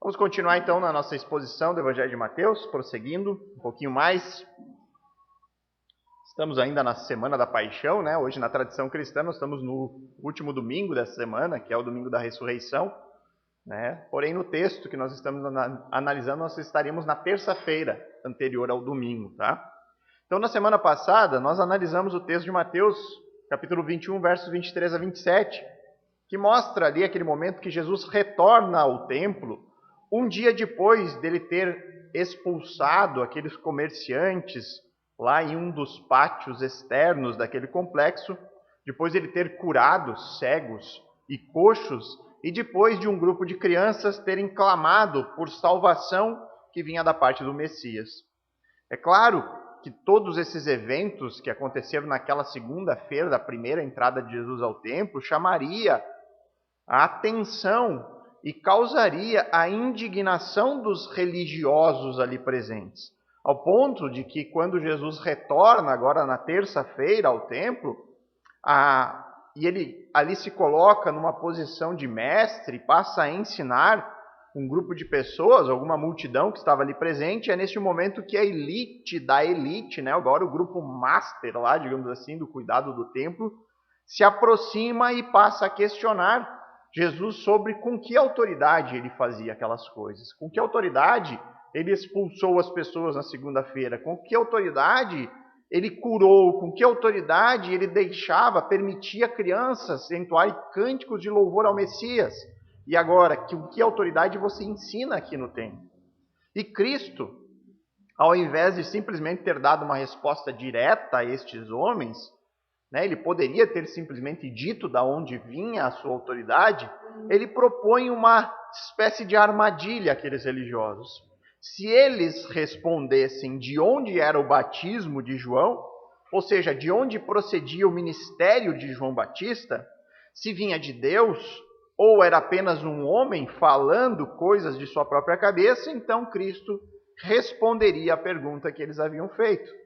Vamos continuar então na nossa exposição do Evangelho de Mateus, prosseguindo um pouquinho mais. Estamos ainda na Semana da Paixão, né? Hoje na tradição cristã nós estamos no último domingo dessa semana, que é o domingo da ressurreição, né? Porém no texto que nós estamos analisando nós estaríamos na terça-feira anterior ao domingo, tá? Então na semana passada nós analisamos o texto de Mateus, capítulo 21, versos 23 a 27, que mostra ali aquele momento que Jesus retorna ao templo, um dia depois dele ter expulsado aqueles comerciantes lá em um dos pátios externos daquele complexo, depois de ele ter curado cegos e coxos, e depois de um grupo de crianças terem clamado por salvação que vinha da parte do Messias. É claro que todos esses eventos que aconteceram naquela segunda-feira da primeira entrada de Jesus ao templo chamaria a atenção e causaria a indignação dos religiosos ali presentes, ao ponto de que quando Jesus retorna agora na terça-feira ao templo, e ele ali se coloca numa posição de mestre, passa a ensinar um grupo de pessoas, alguma multidão que estava ali presente, é neste momento que a elite da elite, né, agora o grupo master lá, digamos assim, do cuidado do templo, se aproxima e passa a questionar Jesus sobre com que autoridade ele fazia aquelas coisas, com que autoridade ele expulsou as pessoas na segunda-feira, com que autoridade ele curou, com que autoridade ele permitia crianças entoarem cânticos de louvor ao Messias. E agora, com que autoridade você ensina aqui no templo? E Cristo, ao invés de simplesmente ter dado uma resposta direta a estes homens, né, ele poderia ter simplesmente dito de onde vinha a sua autoridade, ele propõe uma espécie de armadilha àqueles religiosos. Se eles respondessem de onde era o batismo de João, ou seja, de onde procedia o ministério de João Batista, se vinha de Deus, ou era apenas um homem falando coisas de sua própria cabeça, então Cristo responderia à pergunta que eles haviam feito.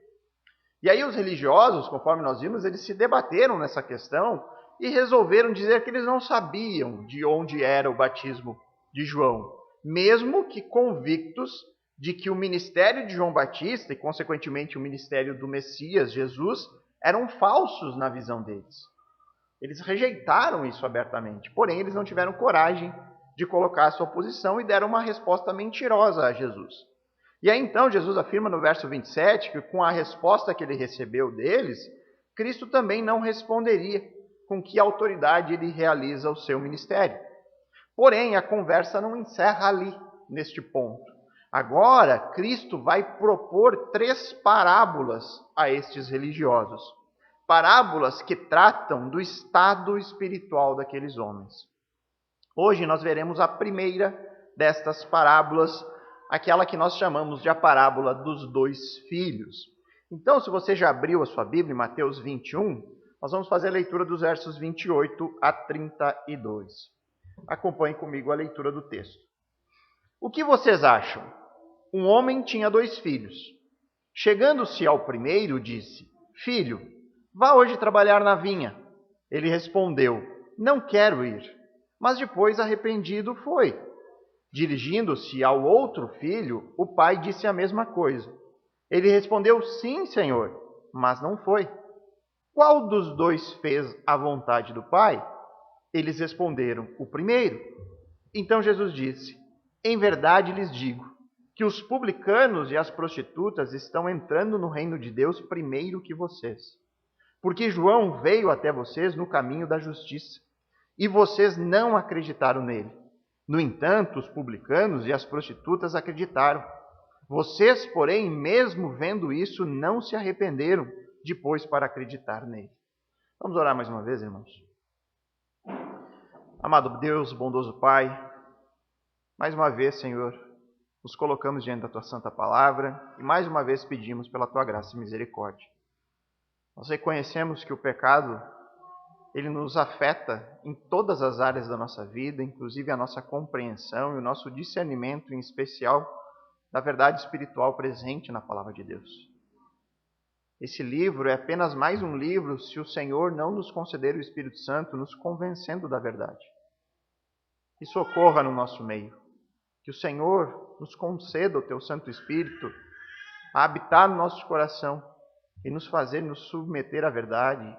E aí os religiosos, conforme nós vimos, eles se debateram nessa questão e resolveram dizer que eles não sabiam de onde era o batismo de João, mesmo que convictos de que o ministério de João Batista e, consequentemente, o ministério do Messias, Jesus, eram falsos na visão deles. Eles rejeitaram isso abertamente, porém eles não tiveram coragem de colocar a sua posição e deram uma resposta mentirosa a Jesus. E aí então Jesus afirma no verso 27 que com a resposta que ele recebeu deles, Cristo também não responderia com que autoridade ele realiza o seu ministério. Porém, a conversa não encerra ali, neste ponto. Agora, Cristo vai propor 3 parábolas a estes religiosos. Parábolas que tratam do estado espiritual daqueles homens. Hoje nós veremos a primeira destas parábolas, aquela que nós chamamos de a parábola dos 2 filhos. Então, se você já abriu a sua Bíblia em Mateus 21, nós vamos fazer a leitura dos versos 28 a 32. Acompanhe comigo a leitura do texto. O que vocês acham? Um homem tinha 2 filhos. Chegando-se ao primeiro, disse: Filho, vá hoje trabalhar na vinha. Ele respondeu: Não quero ir. Mas depois, arrependido, foi. Dirigindo-se ao outro filho, o pai disse a mesma coisa. Ele respondeu: Sim, senhor, mas não foi. Qual dos 2 fez a vontade do pai? Eles responderam: O primeiro. Então Jesus disse: Em verdade lhes digo que os publicanos e as prostitutas estão entrando no reino de Deus primeiro que vocês. Porque João veio até vocês no caminho da justiça, e vocês não acreditaram nele. No entanto, os publicanos e as prostitutas acreditaram. Vocês, porém, mesmo vendo isso, não se arrependeram depois para acreditar nele. Vamos orar mais uma vez, irmãos. Amado Deus, bondoso Pai, mais uma vez, Senhor, nos colocamos diante da Tua santa palavra e mais uma vez pedimos pela Tua graça e misericórdia. Nós reconhecemos que o pecado, ele nos afeta em todas as áreas da nossa vida, inclusive a nossa compreensão e o nosso discernimento, em especial, da verdade espiritual presente na Palavra de Deus. Esse livro é apenas mais um livro se o Senhor não nos conceder o Espírito Santo nos convencendo da verdade. Isso ocorra no nosso meio. Que o Senhor nos conceda o teu Santo Espírito a habitar no nosso coração e nos fazer nos submeter à verdade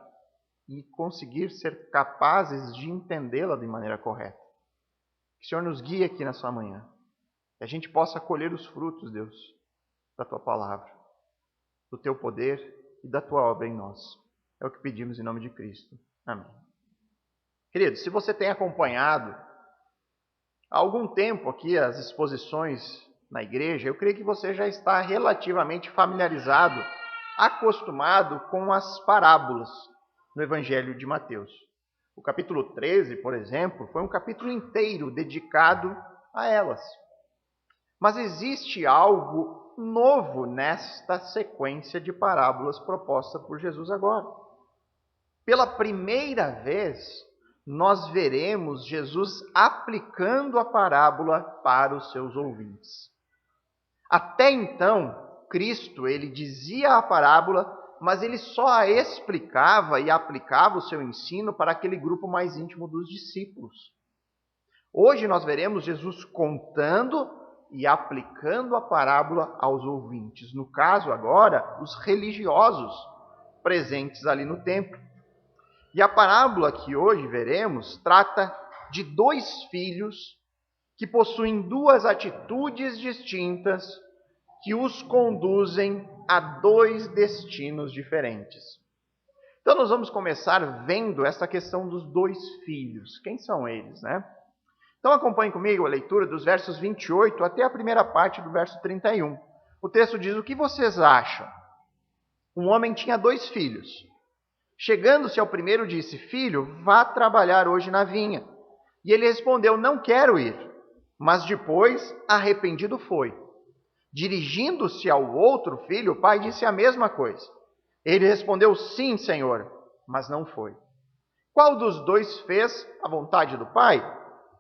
e conseguir ser capazes de entendê-la de maneira correta. Que o Senhor nos guie aqui nessa manhã. Que a gente possa colher os frutos, Deus, da tua palavra, do teu poder e da tua obra em nós. É o que pedimos em nome de Cristo. Amém. Queridos, se você tem acompanhado há algum tempo aqui as exposições na igreja, eu creio que você já está relativamente familiarizado, acostumado com as parábolas no Evangelho de Mateus. O capítulo 13, por exemplo, foi um capítulo inteiro dedicado a elas. Mas existe algo novo nesta sequência de parábolas proposta por Jesus agora. Pela primeira vez, nós veremos Jesus aplicando a parábola para os seus ouvintes. Até então, Cristo, ele dizia a parábola, mas ele só a explicava e aplicava o seu ensino para aquele grupo mais íntimo dos discípulos. Hoje nós veremos Jesus contando e aplicando a parábola aos ouvintes. No caso agora, os religiosos presentes ali no templo. E a parábola que hoje veremos trata de dois filhos que possuem duas atitudes distintas que os conduzem a dois destinos diferentes. Então nós vamos começar vendo essa questão dos dois filhos. Quem são eles, né? Então acompanhe comigo a leitura dos versos 28 até a primeira parte do verso 31. O texto diz: o que vocês acham? Um homem tinha dois filhos. Chegando-se ao primeiro, disse: filho, vá trabalhar hoje na vinha. E ele respondeu: não quero ir. Mas depois, arrependido foi. Dirigindo-se ao outro filho, o pai disse a mesma coisa. Ele respondeu: sim, senhor, mas não foi. Qual dos dois fez a vontade do pai?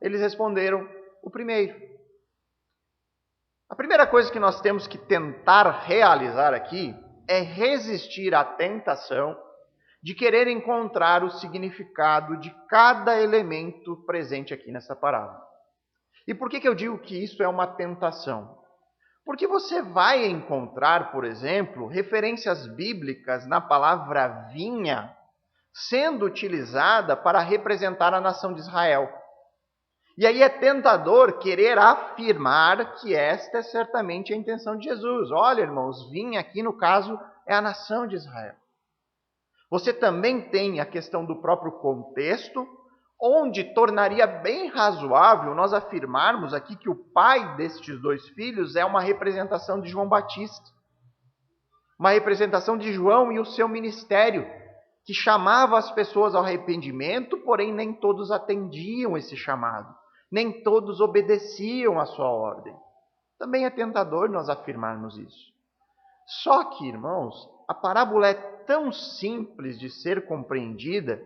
Eles responderam: o primeiro. A primeira coisa que nós temos que tentar realizar aqui é resistir à tentação de querer encontrar o significado de cada elemento presente aqui nessa parábola. E por que eu digo que isso é uma tentação? Porque você vai encontrar, por exemplo, referências bíblicas na palavra vinha sendo utilizada para representar a nação de Israel. E aí é tentador querer afirmar que esta é certamente a intenção de Jesus. Olha, irmãos, vinha aqui no caso é a nação de Israel. Você também tem a questão do próprio contexto, onde tornaria bem razoável nós afirmarmos aqui que o pai destes dois filhos é uma representação de João Batista. Uma representação de João e o seu ministério, que chamava as pessoas ao arrependimento, porém nem todos atendiam esse chamado. Nem todos obedeciam à sua ordem. Também é tentador nós afirmarmos isso. Só que, irmãos, a parábola é tão simples de ser compreendida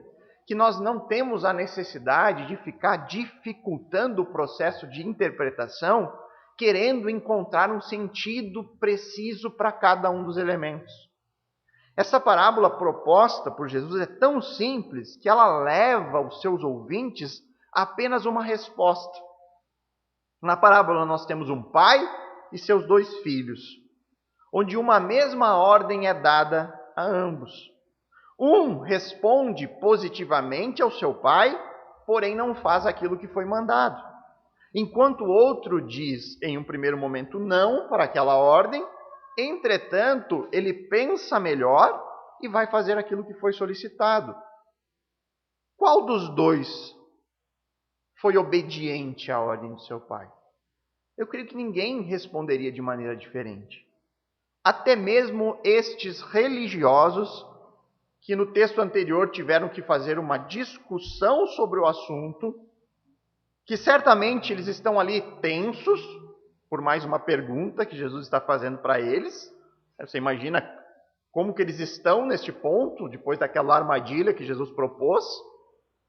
que nós não temos a necessidade de ficar dificultando o processo de interpretação, querendo encontrar um sentido preciso para cada um dos elementos. Essa parábola proposta por Jesus é tão simples que ela leva os seus ouvintes a apenas uma resposta. Na parábola nós temos um pai e seus dois filhos, onde uma mesma ordem é dada a ambos. Um responde positivamente ao seu pai, porém não faz aquilo que foi mandado. Enquanto o outro diz, em um primeiro momento, não para aquela ordem, entretanto, ele pensa melhor e vai fazer aquilo que foi solicitado. Qual dos dois foi obediente à ordem do seu pai? Eu creio que ninguém responderia de maneira diferente. Até mesmo estes religiosos, que no texto anterior tiveram que fazer uma discussão sobre o assunto, que certamente eles estão ali tensos, por mais uma pergunta que Jesus está fazendo para eles. Você imagina como que eles estão neste ponto, depois daquela armadilha que Jesus propôs.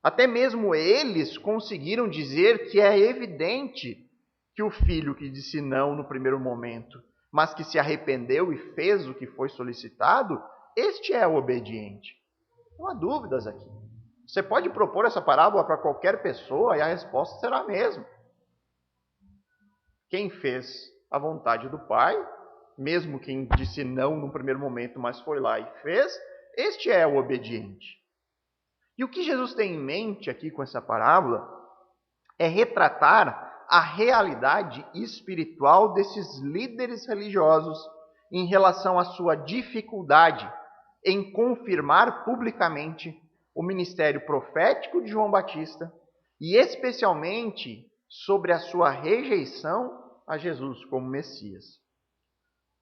Até mesmo eles conseguiram dizer que é evidente que o filho que disse não no primeiro momento, mas que se arrependeu e fez o que foi solicitado, este é o obediente. Não há dúvidas aqui. Você pode propor essa parábola para qualquer pessoa e a resposta será a mesma. quem fez a vontade do Pai, mesmo quem disse não no primeiro momento, mas foi lá e fez, este é o obediente. E o que Jesus tem em mente aqui com essa parábola é retratar a realidade espiritual desses líderes religiosos em relação à sua dificuldade em confirmar publicamente o ministério profético de João Batista e especialmente sobre a sua rejeição a Jesus como Messias.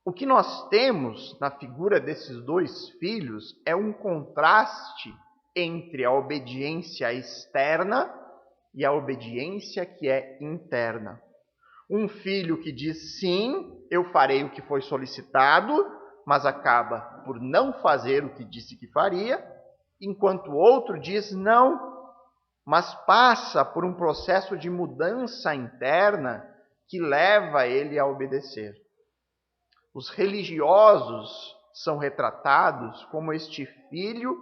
O que nós temos na figura desses dois filhos é um contraste entre a obediência externa e a obediência que é interna. Um filho que diz sim, eu farei o que foi solicitado, mas acaba por não fazer o que disse que faria, enquanto o outro diz não, mas passa por um processo de mudança interna que leva ele a obedecer. Os religiosos são retratados como este filho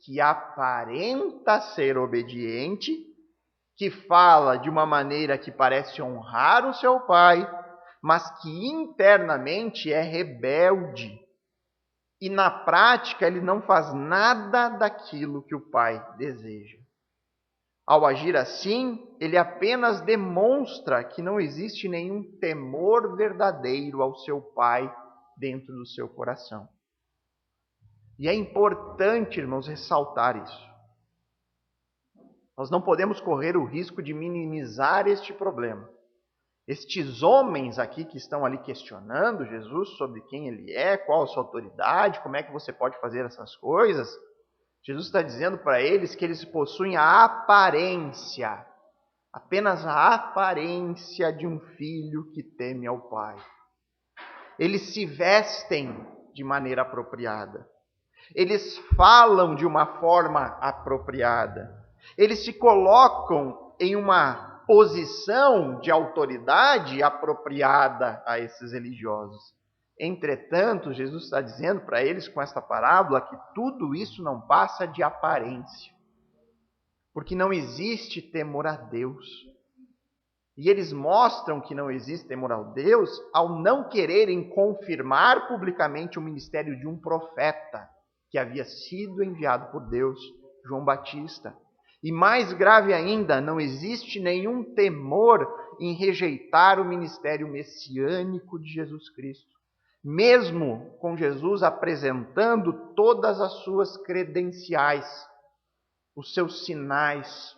que aparenta ser obediente, que fala de uma maneira que parece honrar o seu pai, mas que internamente é rebelde. E na prática ele não faz nada daquilo que o pai deseja. Ao agir assim, ele apenas demonstra que não existe nenhum temor verdadeiro ao seu pai dentro do seu coração. E é importante, irmãos, ressaltar isso. Nós não podemos correr o risco de minimizar este problema. Estes homens aqui que estão ali questionando Jesus sobre quem ele é, qual a sua autoridade, como é que você pode fazer essas coisas, Jesus está dizendo para eles que eles possuem a aparência, apenas a aparência de um filho que teme ao Pai. Eles se vestem de maneira apropriada. Eles falam de uma forma apropriada. Eles se colocam em uma posição de autoridade apropriada a esses religiosos. Entretanto, Jesus está dizendo para eles com esta parábola que tudo isso não passa de aparência, porque não existe temor a Deus. E eles mostram que não existe temor a Deus ao não quererem confirmar publicamente o ministério de um profeta que havia sido enviado por Deus, João Batista. E mais grave ainda, não existe nenhum temor em rejeitar o ministério messiânico de Jesus Cristo. Mesmo com Jesus apresentando todas as suas credenciais, os seus sinais,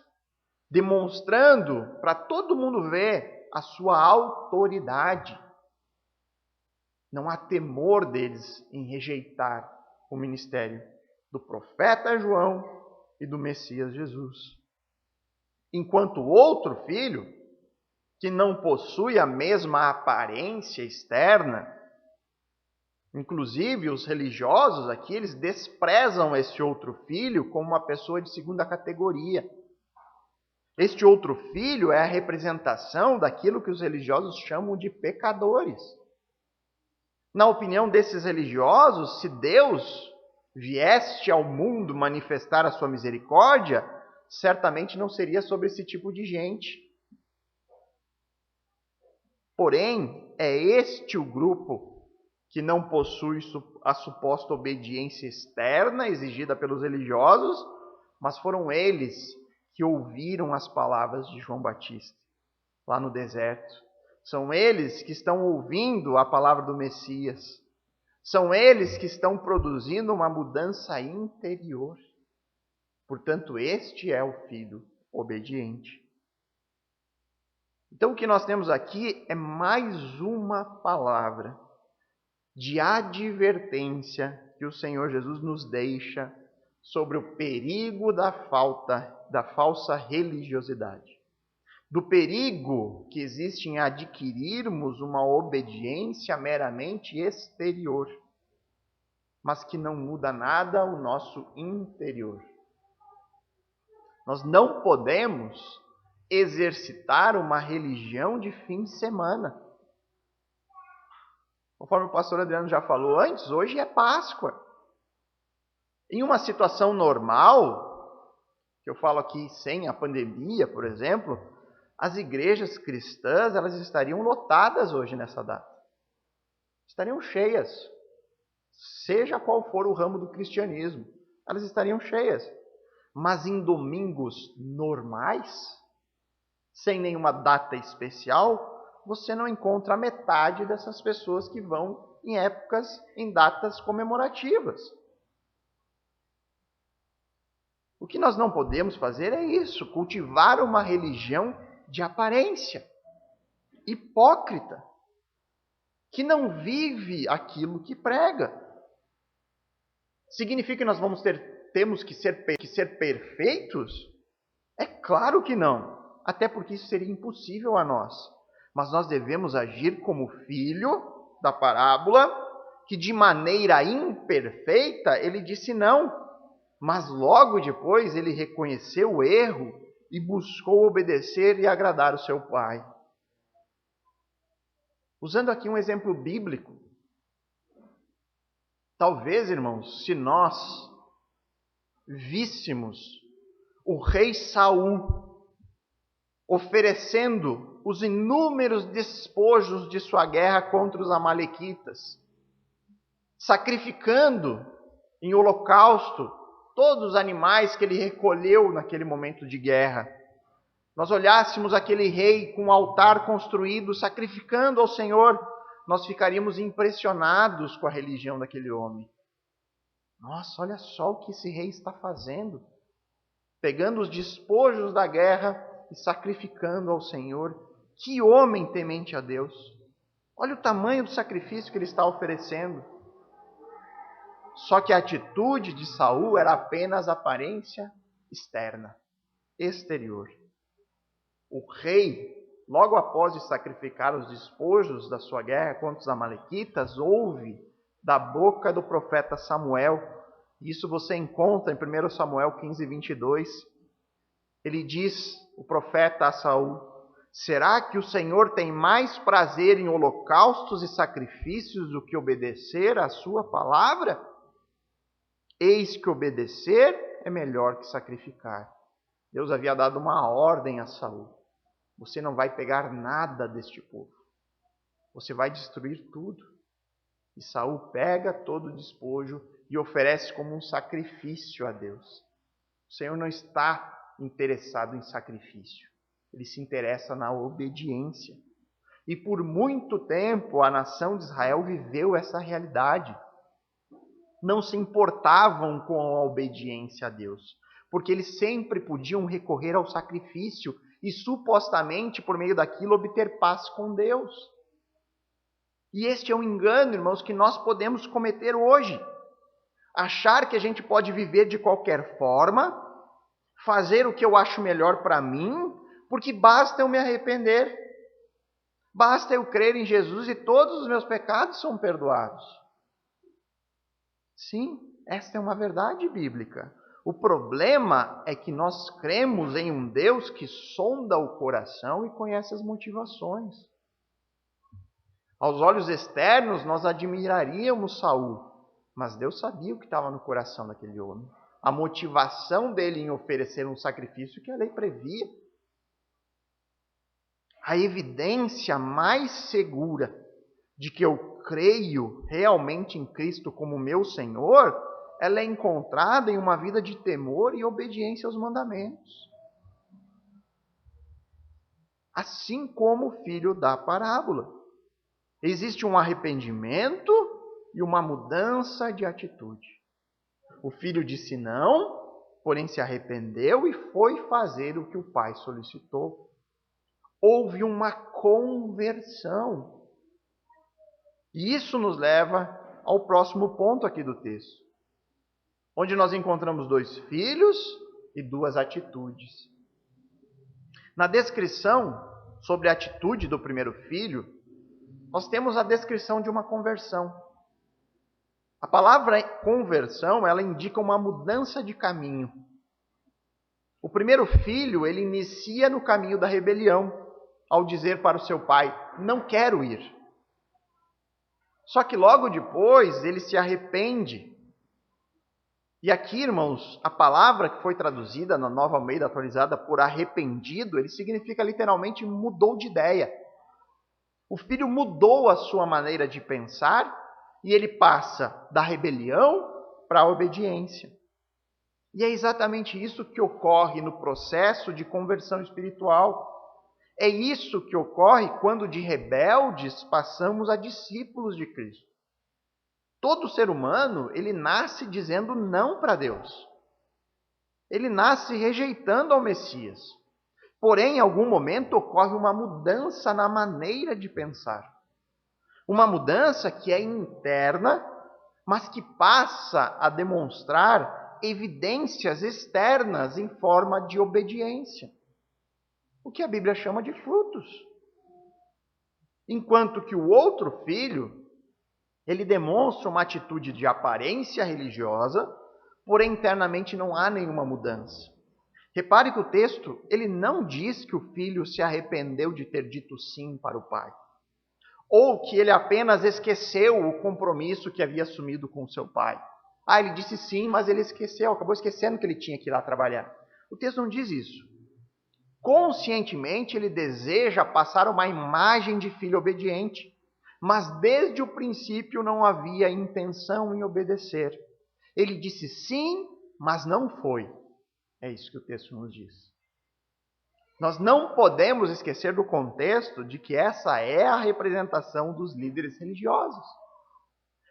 demonstrando para todo mundo ver a sua autoridade. Não há temor deles em rejeitar o ministério do profeta João e do Messias Jesus. Enquanto o outro filho, que não possui a mesma aparência externa, inclusive os religiosos aqui, eles desprezam este outro filho como uma pessoa de segunda categoria. Este outro filho é a representação daquilo que os religiosos chamam de pecadores. Na opinião desses religiosos, se Deus viesse ao mundo manifestar a sua misericórdia, certamente não seria sobre esse tipo de gente. Porém, é este o grupo que não possui a suposta obediência externa exigida pelos religiosos, mas foram eles que ouviram as palavras de João Batista lá no deserto. São eles que estão ouvindo a palavra do Messias. São eles que estão produzindo uma mudança interior. Portanto, este é o filho obediente. Então, o que nós temos aqui é mais uma palavra de advertência que o Senhor Jesus nos deixa sobre o perigo da falsa religiosidade. Do perigo que existe em adquirirmos uma obediência meramente exterior, mas que não muda nada o nosso interior. Nós não podemos exercitar uma religião de fim de semana. Conforme o pastor Adriano já falou antes, hoje é Páscoa. Em uma situação normal, que eu falo aqui sem a pandemia, por exemplo, as igrejas cristãs, elas estariam lotadas hoje nessa data. Estariam cheias. Seja qual for o ramo do cristianismo, elas estariam cheias. Mas em domingos normais, sem nenhuma data especial, você não encontra a metade dessas pessoas que vão em épocas, em datas comemorativas. O que nós não podemos fazer é isso, cultivar uma religião de aparência, hipócrita, que não vive aquilo que prega. Significa que nós temos que ser perfeitos? É claro que não, até porque isso seria impossível a nós. Mas nós devemos agir como filho da parábola, que de maneira imperfeita ele disse não, mas logo depois ele reconheceu o erro e buscou obedecer e agradar o seu pai. Usando aqui um exemplo bíblico, talvez, irmãos, se nós víssemos o rei Saul oferecendo os inúmeros despojos de sua guerra contra os amalequitas, sacrificando em holocausto todos os animais que ele recolheu naquele momento de guerra, nós olhássemos aquele rei com um altar construído, sacrificando ao Senhor, nós ficaríamos impressionados com a religião daquele homem. Nossa, olha só o que esse rei está fazendo. Pegando os despojos da guerra e sacrificando ao Senhor. Que homem temente a Deus. Olha o tamanho do sacrifício que ele está oferecendo. Só que a atitude de Saul era apenas aparência externa, exterior. O rei, logo após de sacrificar os despojos da sua guerra contra os amalequitas, ouve da boca do profeta Samuel. Isso você encontra em 1 Samuel 15, 22. Ele diz, o profeta a Saul: será que o Senhor tem mais prazer em holocaustos e sacrifícios do que obedecer à sua palavra? Eis que obedecer é melhor que sacrificar. Deus havia dado uma ordem a Saul: você não vai pegar nada deste povo. Você vai destruir tudo. E Saul pega todo o despojo e oferece como um sacrifício a Deus. O Senhor não está interessado em sacrifício. Ele se interessa na obediência. E por muito tempo a nação de Israel viveu essa realidade. Não se importavam com a obediência a Deus, porque eles sempre podiam recorrer ao sacrifício e supostamente por meio daquilo obter paz com Deus. E este é um engano, irmãos, que nós podemos cometer hoje. Achar que a gente pode viver de qualquer forma, fazer o que eu acho melhor para mim, porque basta eu me arrepender. Basta eu crer em Jesus e todos os meus pecados são perdoados. Sim, esta é uma verdade bíblica. O problema é que nós cremos em um Deus que sonda o coração e conhece as motivações. Aos olhos externos, nós admiraríamos Saul, mas Deus sabia o que estava no coração daquele homem. A motivação dele em oferecer um sacrifício que a lei previa. A evidência mais segura de que eu creio realmente em Cristo como meu Senhor, ela é encontrada em uma vida de temor e obediência aos mandamentos. Assim como o filho da parábola. Existe um arrependimento e uma mudança de atitude. O filho disse não, porém se arrependeu e foi fazer o que o pai solicitou. Houve uma conversão. E isso nos leva ao próximo ponto aqui do texto, onde nós encontramos 2 filhos e 2 atitudes. Na descrição sobre a atitude do primeiro filho, nós temos a descrição de uma conversão. A palavra conversão, ela indica uma mudança de caminho. O primeiro filho, ele inicia no caminho da rebelião, ao dizer para o seu pai: não quero ir. Só que logo depois ele se arrepende E aqui, irmãos, a palavra que foi traduzida na Nova Almeida Atualizada por arrependido, ele significa literalmente mudou de ideia. O filho mudou a sua maneira de pensar e ele passa da rebelião para a obediência. E é exatamente isso que ocorre no processo de conversão espiritual. É isso que ocorre quando de rebeldes passamos a discípulos de Cristo. Todo ser humano, ele nasce dizendo não para Deus. Ele nasce rejeitando ao Messias. Porém, em algum momento ocorre uma mudança na maneira de pensar. Uma mudança que é interna, mas que passa a demonstrar evidências externas em forma de obediência. O que a Bíblia chama de frutos. Enquanto que o outro filho, ele demonstra uma atitude de aparência religiosa, porém internamente não há nenhuma mudança. Repare que o texto, ele não diz que o filho se arrependeu de ter dito sim para o pai. Ou que ele apenas esqueceu o compromisso que havia assumido com seu pai. Ele disse sim, mas ele esqueceu, acabou esquecendo que ele tinha que ir lá trabalhar. O texto não diz isso. Conscientemente ele deseja passar uma imagem de filho obediente, mas desde o princípio não havia intenção em obedecer. Ele disse sim, mas não foi. É isso que o texto nos diz. Nós não podemos esquecer do contexto de que essa é a representação dos líderes religiosos.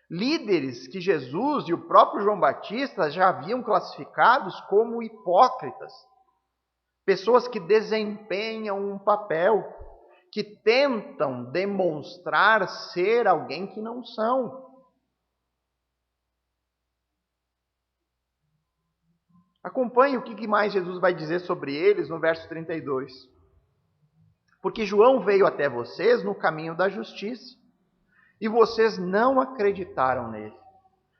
Líderes que Jesus e o próprio João Batista já haviam classificados como hipócritas. Pessoas que desempenham um papel, que tentam demonstrar ser alguém que não são. Acompanhe o que mais Jesus vai dizer sobre eles no verso 32. Porque João veio até vocês no caminho da justiça, e vocês não acreditaram nele.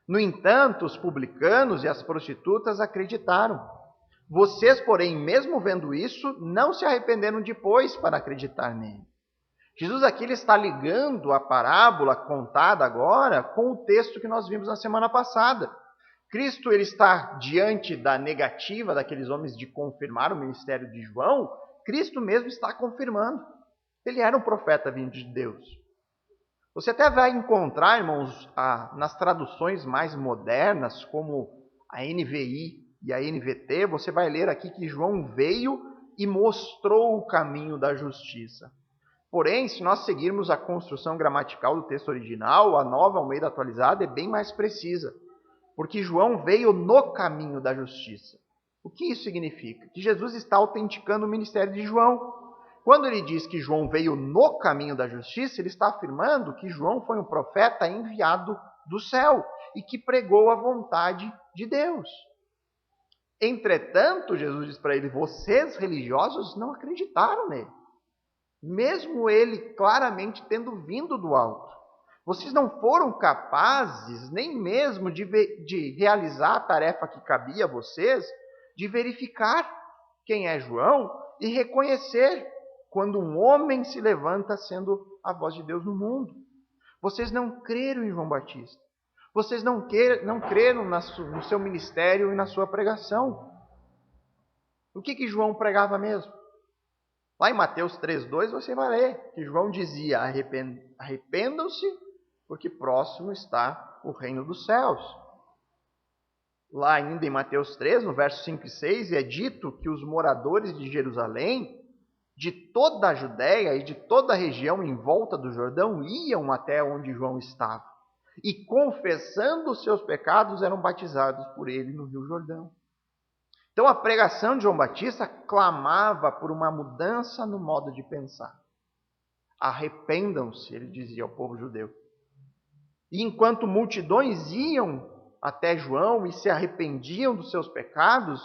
No entanto, os publicanos e as prostitutas acreditaram. Vocês, porém, mesmo vendo isso, não se arrependeram depois para acreditar nele. Jesus aqui ele está ligando a parábola contada agora com o texto que nós vimos na semana passada. Cristo ele está diante da negativa daqueles homens de confirmar o ministério de João. Cristo mesmo está confirmando. Ele era um profeta vindo de Deus. Você até vai encontrar, irmãos, nas traduções mais modernas, como a NVI e a NVT, você vai ler aqui que João veio e mostrou o caminho da justiça. Porém, se nós seguirmos a construção gramatical do texto original, a Nova Almeida Atualizada é bem mais precisa, porque João veio no caminho da justiça. O que isso significa? Que Jesus está autenticando o ministério de João. Quando ele diz que João veio no caminho da justiça, ele está afirmando que João foi um profeta enviado do céu e que pregou a vontade de Deus. Entretanto, Jesus diz para ele, vocês religiosos não acreditaram nele. Mesmo ele claramente tendo vindo do alto. Vocês não foram capazes nem mesmo de realizar a tarefa que cabia a vocês, de verificar quem é João e reconhecer quando um homem se levanta sendo a voz de Deus no mundo. Vocês não creram em João Batista. Vocês não creram no seu ministério e na sua pregação. O que João pregava mesmo? Lá em Mateus 3,2 você vai ler que João dizia, arrependam-se, porque próximo está o reino dos céus. Lá ainda em Mateus 3, no verso 5 e 6, é dito que os moradores de Jerusalém, de toda a Judéia e de toda a região em volta do Jordão, iam até onde João estava. E confessando os seus pecados, eram batizados por ele no Rio Jordão. Então a pregação de João Batista clamava por uma mudança no modo de pensar. Arrependam-se, ele dizia ao povo judeu. E enquanto multidões iam até João e se arrependiam dos seus pecados,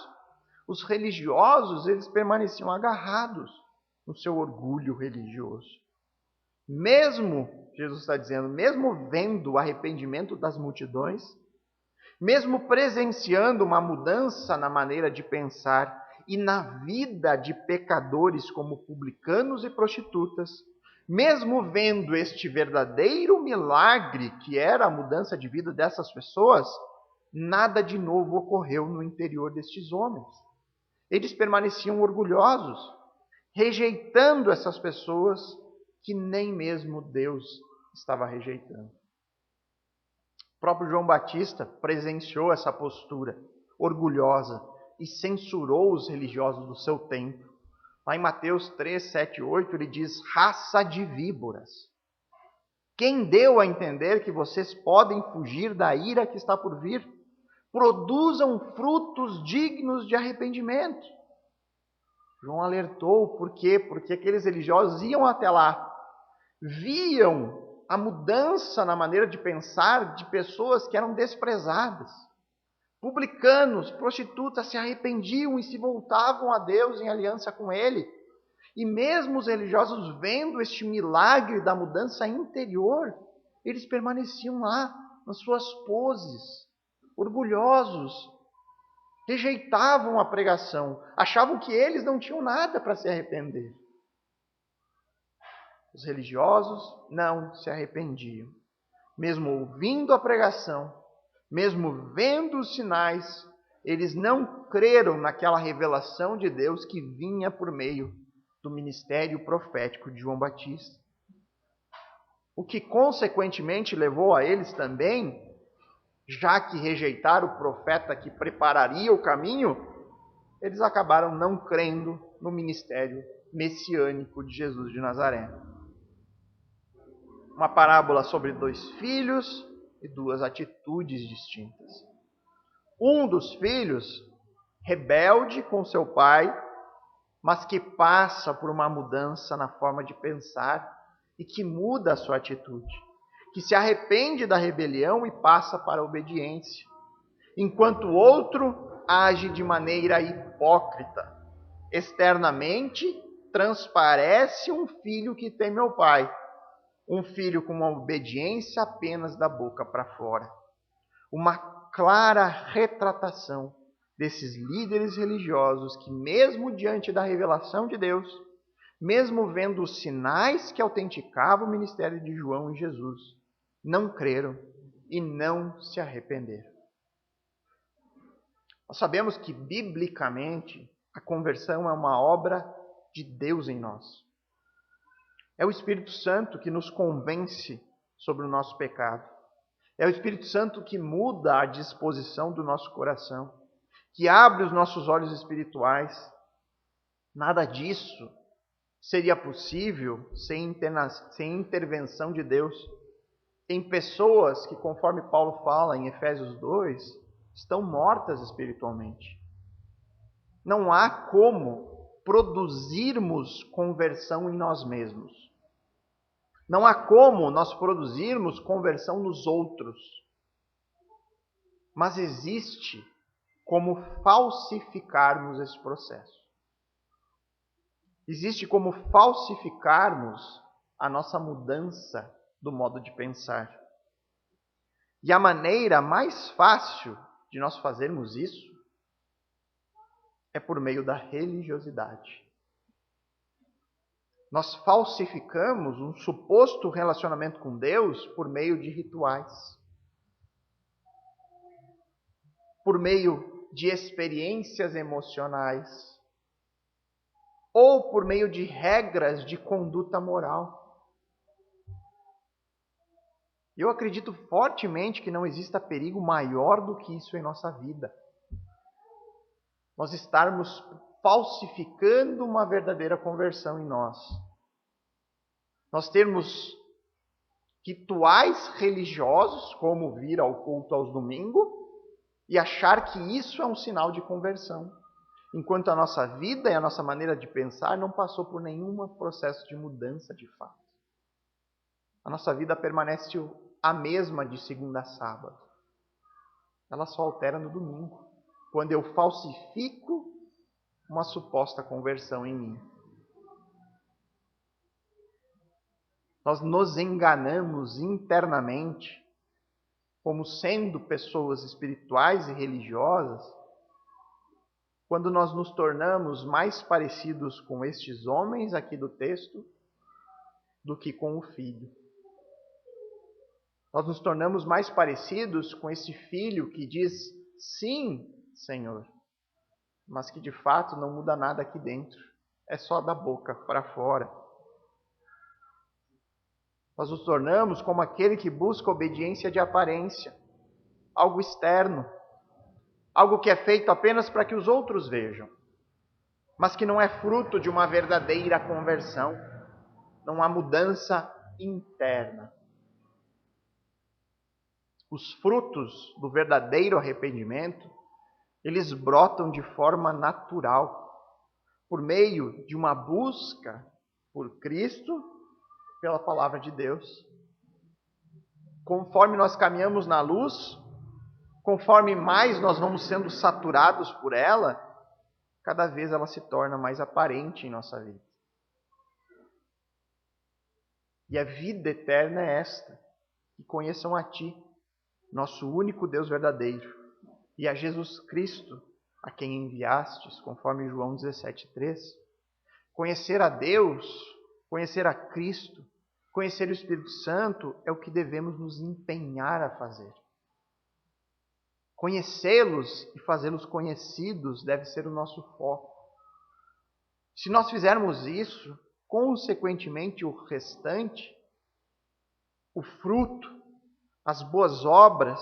os religiosos eles permaneciam agarrados no seu orgulho religioso. Mesmo, Jesus está dizendo, mesmo vendo o arrependimento das multidões, mesmo presenciando uma mudança na maneira de pensar e na vida de pecadores como publicanos e prostitutas, mesmo vendo este verdadeiro milagre que era a mudança de vida dessas pessoas, nada de novo ocorreu no interior destes homens. Eles permaneciam orgulhosos, rejeitando essas pessoas que nem mesmo Deus estava rejeitando. O próprio João Batista presenciou essa postura orgulhosa e censurou os religiosos do seu tempo. Lá em Mateus 3, 7 e 8, ele diz: raça de víboras. Quem deu a entender que vocês podem fugir da ira que está por vir? Produzam frutos dignos de arrependimento. João alertou, por quê? Porque aqueles religiosos iam até lá, viam a mudança na maneira de pensar de pessoas que eram desprezadas. Publicanos, prostitutas se arrependiam e se voltavam a Deus em aliança com Ele. E mesmo os religiosos vendo este milagre da mudança interior, eles permaneciam lá, nas suas poses, orgulhosos, rejeitavam a pregação, achavam que eles não tinham nada para se arrepender. Os religiosos não se arrependiam. Mesmo ouvindo a pregação, mesmo vendo os sinais, eles não creram naquela revelação de Deus que vinha por meio do ministério profético de João Batista. O que consequentemente levou a eles também, já que rejeitaram o profeta que prepararia o caminho, eles acabaram não crendo no ministério messiânico de Jesus de Nazaré. Uma parábola sobre 2 filhos e 2 atitudes distintas. Um dos filhos, rebelde com seu pai, mas que passa por uma mudança na forma de pensar e que muda a sua atitude, que se arrepende da rebelião e passa para a obediência, enquanto o outro age de maneira hipócrita. Externamente, transparece um filho que teme ao pai, um filho com uma obediência apenas da boca para fora. Uma clara retratação desses líderes religiosos que, mesmo diante da revelação de Deus, mesmo vendo os sinais que autenticavam o ministério de João e Jesus, não creram e não se arrependeram. Nós sabemos que, biblicamente, a conversão é uma obra de Deus em nós. É o Espírito Santo que nos convence sobre o nosso pecado. É o Espírito Santo que muda a disposição do nosso coração, que abre os nossos olhos espirituais. Nada disso seria possível sem intervenção de Deus em pessoas que, conforme Paulo fala em Efésios 2, estão mortas espiritualmente. Não há como produzirmos conversão em nós mesmos. Não há como nós produzirmos conversão nos outros. Mas existe como falsificarmos esse processo. Existe como falsificarmos a nossa mudança do modo de pensar. E a maneira mais fácil de nós fazermos isso é por meio da religiosidade. Nós falsificamos um suposto relacionamento com Deus por meio de rituais, por meio de experiências emocionais, ou por meio de regras de conduta moral. Eu acredito fortemente que não exista perigo maior do que isso em nossa vida. Nós estarmos falsificando uma verdadeira conversão em nós. Nós termos rituais religiosos, como vir ao culto aos domingos, e achar que isso é um sinal de conversão, enquanto a nossa vida e a nossa maneira de pensar não passou por nenhum processo de mudança de fato. A nossa vida permanece a mesma de segunda a sábado. Ela só altera no domingo, quando eu falsifico uma suposta conversão em mim. Nós nos enganamos internamente, como sendo pessoas espirituais e religiosas, quando nós nos tornamos mais parecidos com estes homens aqui do texto do que com o Filho. Nós nos tornamos mais parecidos com esse filho que diz, sim, Senhor, mas que de fato não muda nada aqui dentro. É só da boca para fora. Nós nos tornamos como aquele que busca obediência de aparência, algo externo, algo que é feito apenas para que os outros vejam, mas que não é fruto de uma verdadeira conversão, não há mudança interna. Os frutos do verdadeiro arrependimento, eles brotam de forma natural, por meio de uma busca por Cristo, pela palavra de Deus. Conforme nós caminhamos na luz, conforme mais nós vamos sendo saturados por ela, cada vez ela se torna mais aparente em nossa vida. E a vida eterna é esta, que conheçam a Ti, nosso único Deus verdadeiro, e a Jesus Cristo, a quem enviastes, conforme João 17,3. Conhecer a Deus, conhecer a Cristo, conhecer o Espírito Santo é o que devemos nos empenhar a fazer. Conhecê-los e fazê-los conhecidos deve ser o nosso foco. Se nós fizermos isso, consequentemente o restante, o fruto, as boas obras,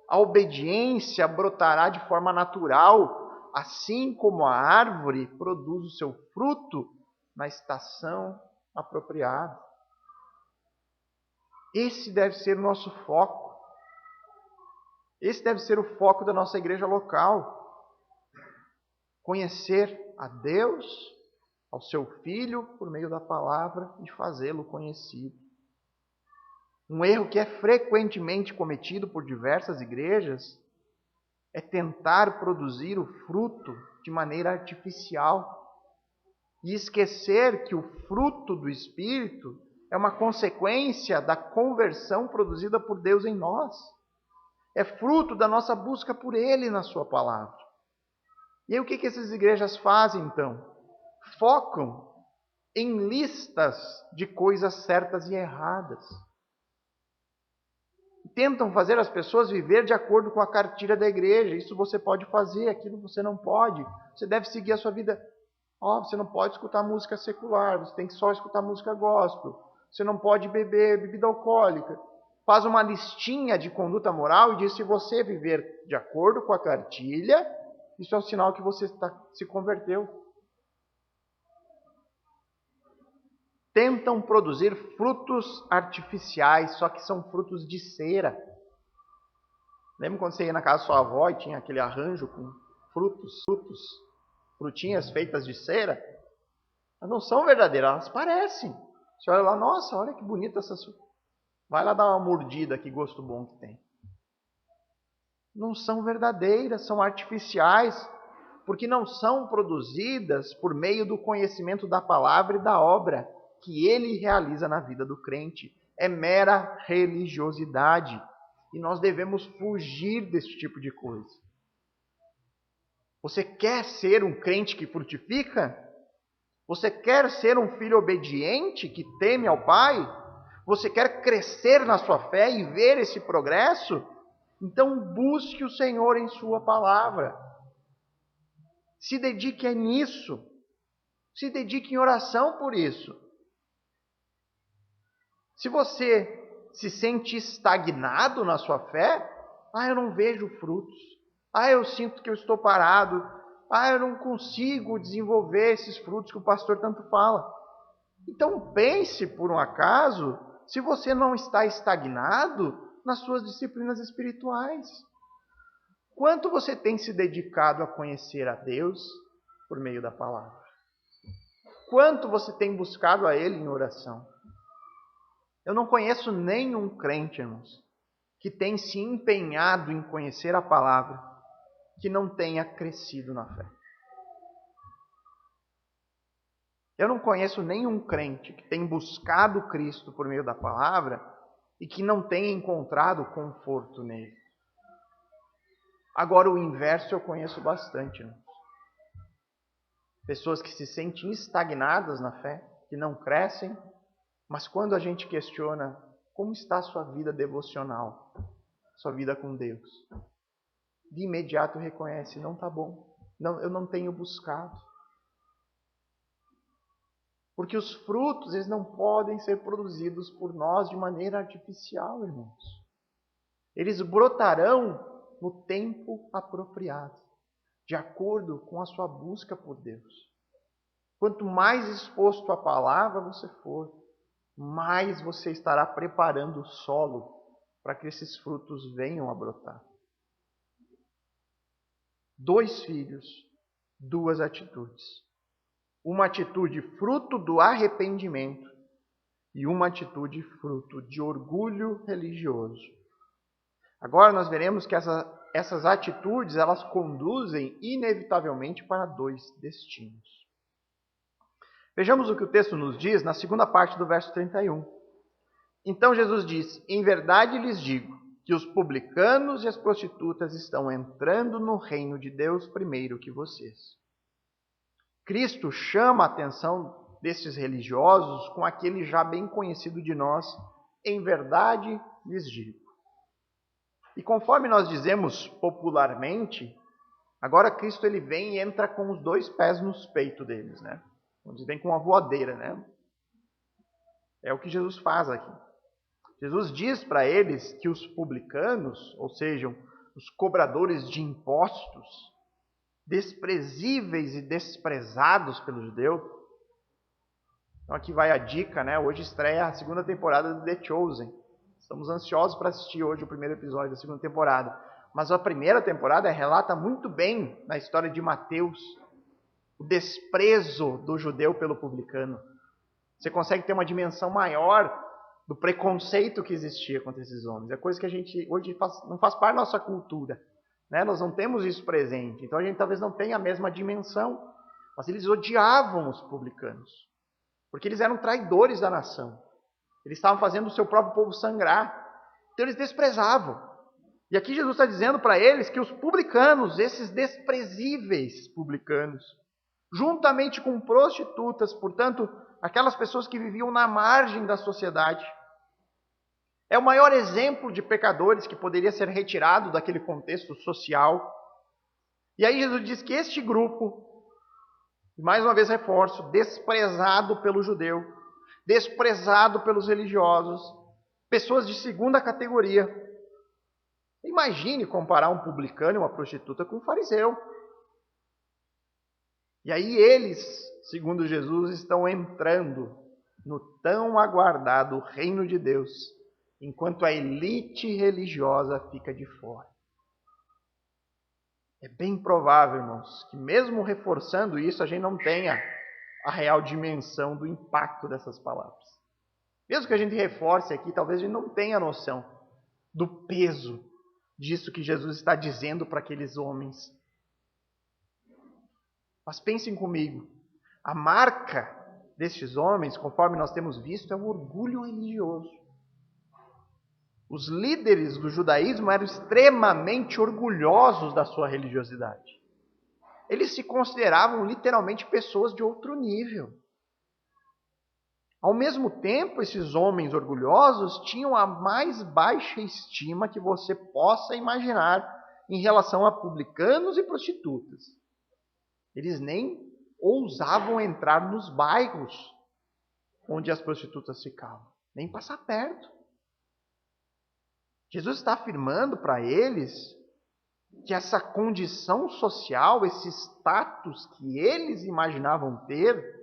a obediência brotará de forma natural, assim como a árvore produz o seu fruto na estação apropriada. Esse deve ser o nosso foco. Esse deve ser o foco da nossa igreja local. Conhecer a Deus, ao seu Filho, por meio da palavra, e fazê-lo conhecido. Um erro que é frequentemente cometido por diversas igrejas é tentar produzir o fruto de maneira artificial e esquecer que o fruto do Espírito é uma consequência da conversão produzida por Deus em nós. É fruto da nossa busca por Ele na Sua palavra. E aí o que essas igrejas fazem então? Focam em listas de coisas certas e erradas. Tentam fazer as pessoas viver de acordo com a cartilha da igreja. Isso você pode fazer, aquilo você não pode. Você deve seguir a sua vida. Você não pode escutar música secular, você tem que só escutar música gospel. Você não pode beber bebida alcoólica. Faz uma listinha de conduta moral e diz: se você viver de acordo com a cartilha, isso é um sinal que você se converteu. Tentam produzir frutos artificiais, só que são frutos de cera. Lembra quando você ia na casa da sua avó e tinha aquele arranjo com frutinhas feitas de cera? Elas não são verdadeiras, elas parecem. Você olha lá, nossa, olha que bonita essa. Vai lá dar uma mordida, que gosto bom que tem. Não são verdadeiras, são artificiais, porque não são produzidas por meio do conhecimento da palavra e da obra que Ele realiza na vida do crente. É mera religiosidade. E nós devemos fugir desse tipo de coisa. Você quer ser um crente que frutifica? Você quer ser um filho obediente que teme ao Pai? Você quer crescer na sua fé e ver esse progresso? Então busque o Senhor em sua palavra. Se dedique nisso. Se dedique em oração por isso. Se você se sente estagnado na sua fé, eu não vejo frutos. Eu sinto que eu estou parado. Eu não consigo desenvolver esses frutos que o pastor tanto fala. Então pense, por um acaso, se você não está estagnado nas suas disciplinas espirituais. Quanto você tem se dedicado a conhecer a Deus por meio da palavra? Quanto você tem buscado a Ele em oração? Eu não conheço nenhum crente, irmãos, que tenha se empenhado em conhecer a palavra, que não tenha crescido na fé. Eu não conheço nenhum crente que tenha buscado Cristo por meio da palavra e que não tenha encontrado conforto nele. Agora, o inverso eu conheço bastante, irmãos. Pessoas que se sentem estagnadas na fé, que não crescem, mas quando a gente questiona, Como está a sua vida devocional? Sua vida com Deus? De imediato reconhece, não está bom. Não, eu não tenho buscado. Porque os frutos, eles não podem ser produzidos por nós de maneira artificial, irmãos. Eles brotarão no tempo apropriado, de acordo com a sua busca por Deus. Quanto mais exposto à palavra você for, mais você estará preparando o solo para que esses frutos venham a brotar. 2 filhos, 2 atitudes. Uma atitude fruto do arrependimento e uma atitude fruto de orgulho religioso. Agora nós veremos que essas atitudes, elas conduzem inevitavelmente para 2 destinos. Vejamos o que o texto nos diz na segunda parte do verso 31. Então Jesus diz, em verdade lhes digo, que os publicanos e as prostitutas estão entrando no reino de Deus primeiro que vocês. Cristo chama a atenção desses religiosos com aquele já bem conhecido de nós, em verdade lhes digo. E conforme nós dizemos popularmente, agora Cristo ele vem e entra com os 2 pés nos peitos deles, né? Ele vem com uma voadeira, né? É o que Jesus faz aqui. Jesus diz para eles que os publicanos, ou seja, os cobradores de impostos, desprezíveis e desprezados pelo judeu. Então aqui vai a dica, né? Hoje estreia a 2ª temporada do The Chosen. Estamos ansiosos para assistir hoje o primeiro episódio da 2ª temporada. Mas a primeira temporada relata muito bem, na história de Mateus, o desprezo do judeu pelo publicano. Você consegue ter uma dimensão maior do preconceito que existia contra esses homens. É coisa que a gente hoje não faz parte da nossa cultura. Né? Nós não temos isso presente. Então a gente talvez não tenha a mesma dimensão. Mas eles odiavam os publicanos. Porque eles eram traidores da nação. Eles estavam fazendo o seu próprio povo sangrar. Então eles desprezavam. E aqui Jesus está dizendo para eles que os publicanos, esses desprezíveis publicanos, juntamente com prostitutas, portanto, aquelas pessoas que viviam na margem da sociedade, é o maior exemplo de pecadores que poderia ser retirado daquele contexto social. E aí Jesus diz que este grupo, mais uma vez reforço, desprezado pelo judeu, desprezado pelos religiosos, pessoas de segunda categoria. Imagine comparar um publicano e uma prostituta com um fariseu. E aí eles, segundo Jesus, estão entrando no tão aguardado reino de Deus, enquanto a elite religiosa fica de fora. É bem provável, irmãos, que mesmo reforçando isso, a gente não tenha a real dimensão do impacto dessas palavras. Mesmo que a gente reforce aqui, talvez a gente não tenha noção do peso disso que Jesus está dizendo para aqueles homens. Mas pensem comigo, a marca destes homens, conforme nós temos visto, é o orgulho religioso. Os líderes do judaísmo eram extremamente orgulhosos da sua religiosidade. Eles se consideravam literalmente pessoas de outro nível. Ao mesmo tempo, esses homens orgulhosos tinham a mais baixa estima que você possa imaginar em relação a publicanos e prostitutas. Eles nem ousavam entrar nos bairros onde as prostitutas ficavam, nem passar perto. Jesus está afirmando para eles que essa condição social, esse status que eles imaginavam ter,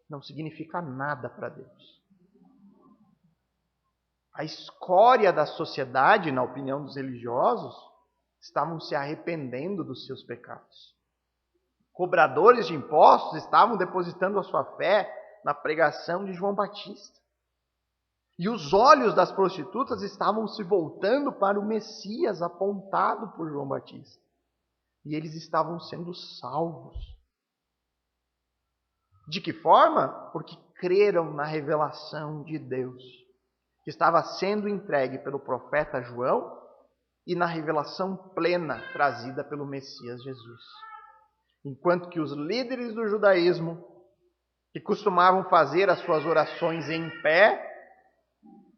não significa nada para Deus. A escória da sociedade, na opinião dos religiosos, estavam se arrependendo dos seus pecados. Cobradores de impostos estavam depositando a sua fé na pregação de João Batista. E os olhos das prostitutas estavam se voltando para o Messias apontado por João Batista. E eles estavam sendo salvos. De que forma? Porque creram na revelação de Deus, que estava sendo entregue pelo profeta João e na revelação plena trazida pelo Messias Jesus. Enquanto que os líderes do judaísmo, que costumavam fazer as suas orações em pé,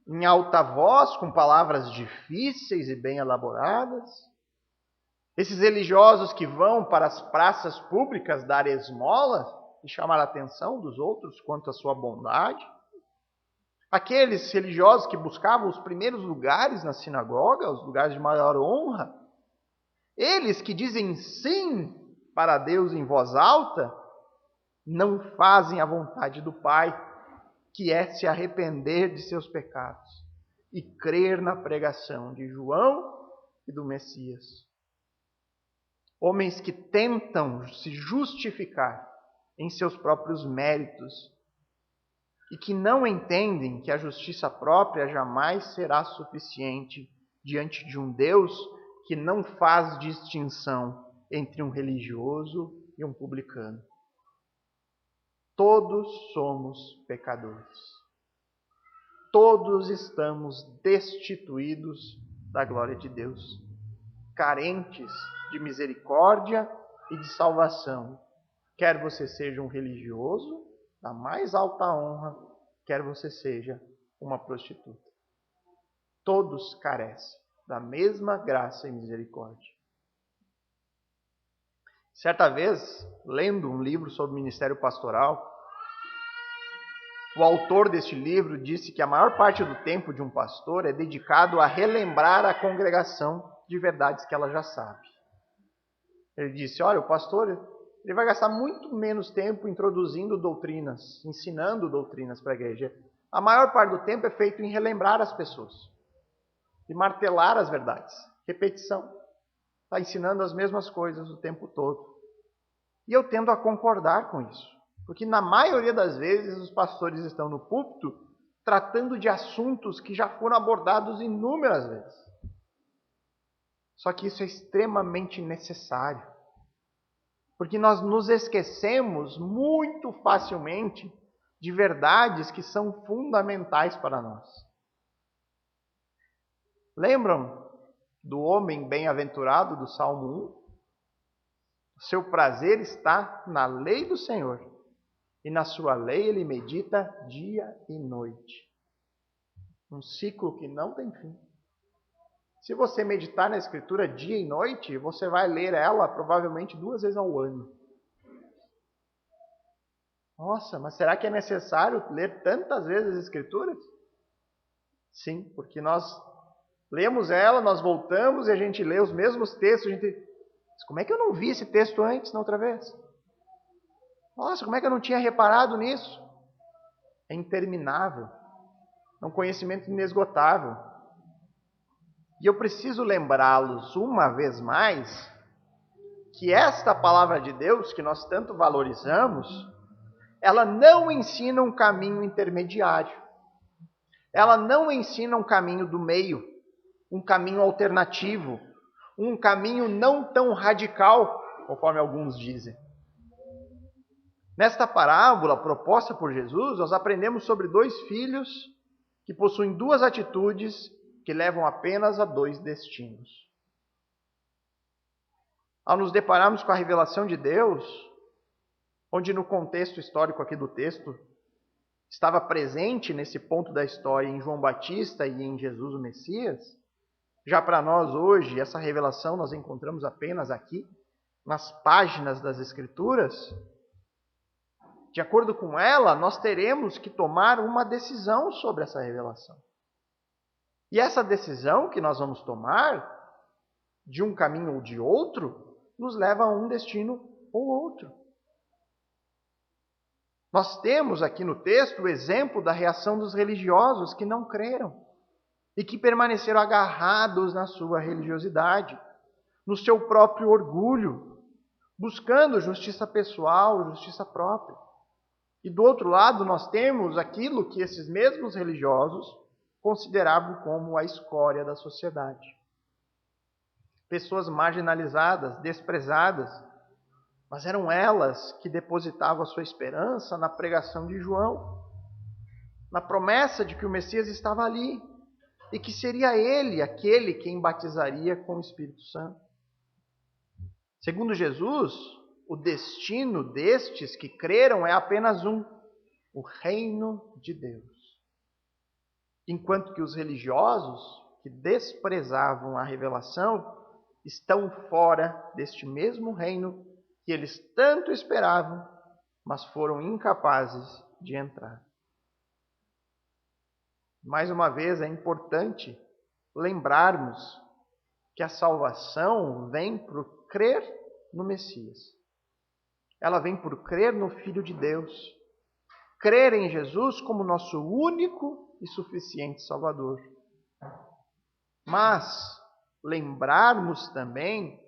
em alta voz, com palavras difíceis e bem elaboradas. Esses religiosos que vão para as praças públicas dar esmola e chamar a atenção dos outros quanto à sua bondade. Aqueles religiosos que buscavam os primeiros lugares na sinagoga, os lugares de maior honra. Eles que dizem sim para Deus em voz alta, não fazem a vontade do Pai, que é se arrepender de seus pecados e crer na pregação de João e do Messias. Homens que tentam se justificar em seus próprios méritos e que não entendem que a justiça própria jamais será suficiente diante de um Deus que não faz distinção entre um religioso e um publicano. Todos somos pecadores. Todos estamos destituídos da glória de Deus, carentes de misericórdia e de salvação. Quer você seja um religioso da mais alta honra, quer você seja uma prostituta. Todos carecem da mesma graça e misericórdia. Certa vez, lendo um livro sobre ministério pastoral, o autor deste livro disse que a maior parte do tempo de um pastor é dedicado a relembrar a congregação de verdades que ela já sabe. Ele disse, olha, o pastor ele vai gastar muito menos tempo introduzindo doutrinas, ensinando doutrinas para a igreja. A maior parte do tempo é feito em relembrar as pessoas e martelar as verdades. Repetição. Está ensinando as mesmas coisas o tempo todo. E eu tendo a concordar com isso. Porque na maioria das vezes os pastores estão no púlpito tratando de assuntos que já foram abordados inúmeras vezes. Só que isso é extremamente necessário. Porque nós nos esquecemos muito facilmente de verdades que são fundamentais para nós. Lembram do homem bem-aventurado do Salmo 1? Seu prazer está na lei do Senhor, e na sua lei ele medita dia e noite. Um ciclo que não tem fim. Se você meditar na Escritura dia e noite, você vai ler ela provavelmente 2 vezes ao ano. Nossa, mas será que é necessário ler tantas vezes as Escrituras? Sim, porque nós lemos ela, nós voltamos e a gente lê os mesmos textos. Como é que eu não vi esse texto antes, na outra vez? Nossa, como é que eu não tinha reparado nisso? É interminável. É um conhecimento inesgotável. E eu preciso lembrá-los uma vez mais que esta palavra de Deus, que nós tanto valorizamos, ela não ensina um caminho intermediário. Ela não ensina um caminho do meio, um caminho alternativo, um caminho não tão radical, conforme alguns dizem. Nesta parábola proposta por Jesus, nós aprendemos sobre 2 filhos que possuem 2 atitudes que levam apenas a 2 destinos. Ao nos depararmos com a revelação de Deus, onde no contexto histórico aqui do texto, estava presente nesse ponto da história em João Batista e em Jesus o Messias, já para nós hoje, essa revelação nós encontramos apenas aqui, nas páginas das Escrituras. De acordo com ela, nós teremos que tomar uma decisão sobre essa revelação. E essa decisão que nós vamos tomar, de um caminho ou de outro, nos leva a um destino ou outro. Nós temos aqui no texto o exemplo da reação dos religiosos que não creram e que permaneceram agarrados na sua religiosidade, no seu próprio orgulho, buscando justiça pessoal, justiça própria. E do outro lado nós temos aquilo que esses mesmos religiosos consideravam como a escória da sociedade. Pessoas marginalizadas, desprezadas, mas eram elas que depositavam a sua esperança na pregação de João, na promessa de que o Messias estava ali e que seria ele aquele quem batizaria com o Espírito Santo. Segundo Jesus, o destino destes que creram é apenas um: o reino de Deus. enquanto que os religiosos, que desprezavam a revelação, estão fora deste mesmo reino que eles tanto esperavam, mas foram incapazes de entrar. Mais uma vez, é importante lembrarmos que a salvação vem por crer no Messias. Ela vem por crer no Filho de Deus. Crer em Jesus como nosso único e suficiente Salvador. Mas lembrarmos também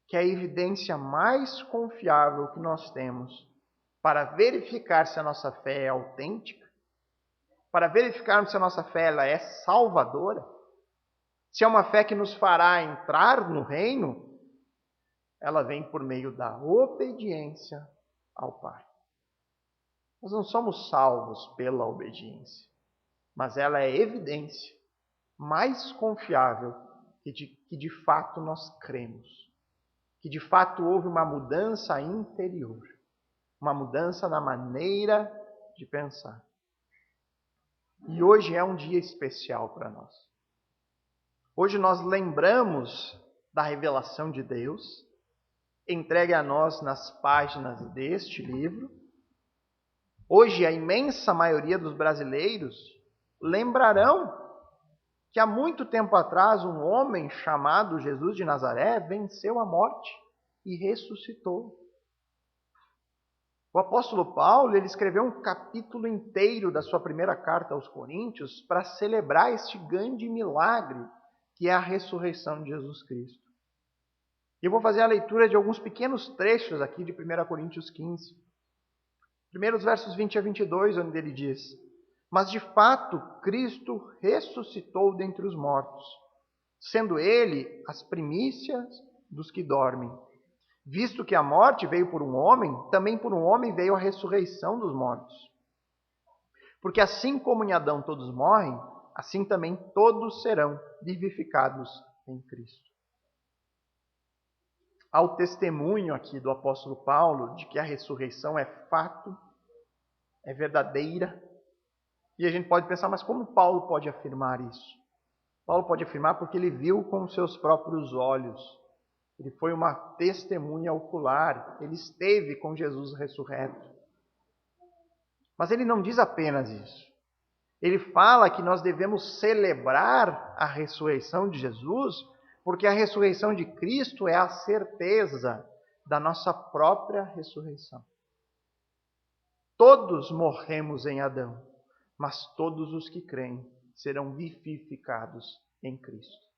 que a evidência mais confiável que nós temos para verificar se a nossa fé é autêntica, para verificarmos se a nossa fé ela é salvadora, se é uma fé que nos fará entrar no reino, ela vem por meio da obediência ao Pai. Nós não somos salvos pela obediência, mas ela é evidência mais confiável que de fato nós cremos, que de fato houve uma mudança interior, uma mudança na maneira de pensar. E hoje é um dia especial para nós. Hoje nós lembramos da revelação de Deus, entregue a nós nas páginas deste livro. Hoje a imensa maioria dos brasileiros lembrarão que há muito tempo atrás um homem chamado Jesus de Nazaré venceu a morte e ressuscitou. O apóstolo Paulo ele escreveu um capítulo inteiro da sua primeira carta aos Coríntios para celebrar este grande milagre que é a ressurreição de Jesus Cristo. E eu vou fazer a leitura de alguns pequenos trechos aqui de 1 Coríntios 15. Primeiros versos 20 a 22, onde ele diz: Mas de fato Cristo ressuscitou dentre os mortos, sendo ele as primícias dos que dormem. Visto que a morte veio por um homem, também por um homem veio a ressurreição dos mortos. Porque assim como em Adão todos morrem, assim também todos serão vivificados em Cristo. Há o testemunho aqui do apóstolo Paulo de que a ressurreição é fato, é verdadeira. E a gente pode pensar, mas como Paulo pode afirmar isso? Paulo pode afirmar porque ele viu com os seus próprios olhos. Ele foi uma testemunha ocular. Ele esteve com Jesus ressurreto. Mas ele não diz apenas isso. Ele fala que nós devemos celebrar a ressurreição de Jesus, porque a ressurreição de Cristo é a certeza da nossa própria ressurreição. Todos morremos em Adão, mas todos os que creem serão vivificados em Cristo.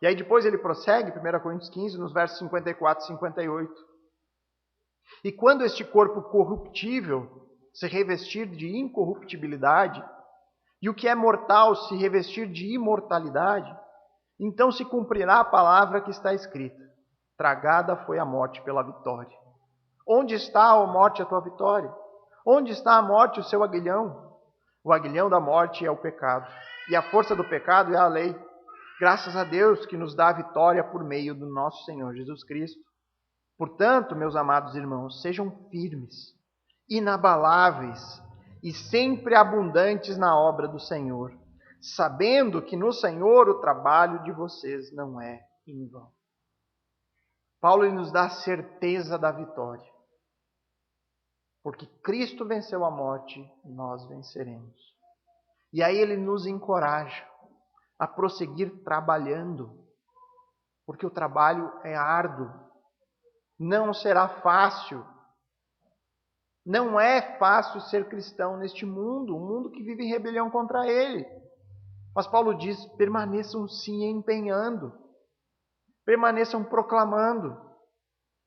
E aí depois ele prossegue, 1 Coríntios 15, nos versos 54 e 58. E quando este corpo corruptível se revestir de incorruptibilidade, e o que é mortal se revestir de imortalidade, então se cumprirá a palavra que está escrita: tragada foi a morte pela vitória. Onde está, ó morte, a tua vitória? Onde está a morte, o seu aguilhão? O aguilhão da morte é o pecado, e a força do pecado é a lei. Graças a Deus que nos dá a vitória por meio do nosso Senhor Jesus Cristo. Portanto, meus amados irmãos, sejam firmes, inabaláveis e sempre abundantes na obra do Senhor, sabendo que no Senhor o trabalho de vocês não é em vão. Paulo nos dá a certeza da vitória. Porque Cristo venceu a morte, nós venceremos. E aí ele nos encoraja a prosseguir trabalhando, porque o trabalho é árduo, não será fácil. Não é fácil ser cristão neste mundo, um mundo que vive em rebelião contra ele. Mas Paulo diz, permaneçam se empenhando, permaneçam proclamando,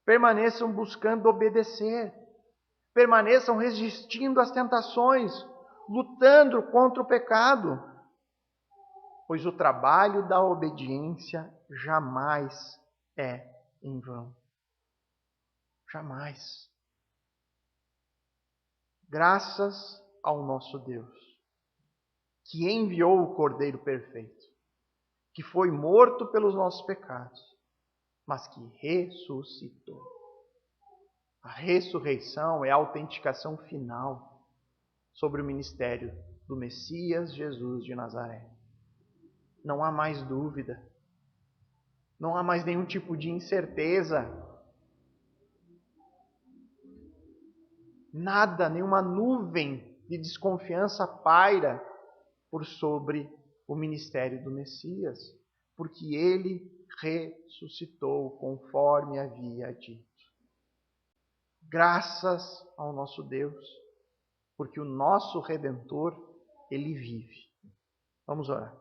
permaneçam buscando obedecer, permaneçam resistindo às tentações, lutando contra o pecado. Pois o trabalho da obediência jamais é em vão. Jamais. Graças ao nosso Deus, que enviou o Cordeiro perfeito, que foi morto pelos nossos pecados, mas que ressuscitou. A ressurreição é a autenticação final sobre o ministério do Messias Jesus de Nazaré. Não há mais dúvida. Não há mais nenhum tipo de incerteza. Nada, nenhuma nuvem de desconfiança paira por sobre o ministério do Messias, porque ele ressuscitou conforme havia dito. Graças ao nosso Deus, porque o nosso Redentor, ele vive. Vamos orar.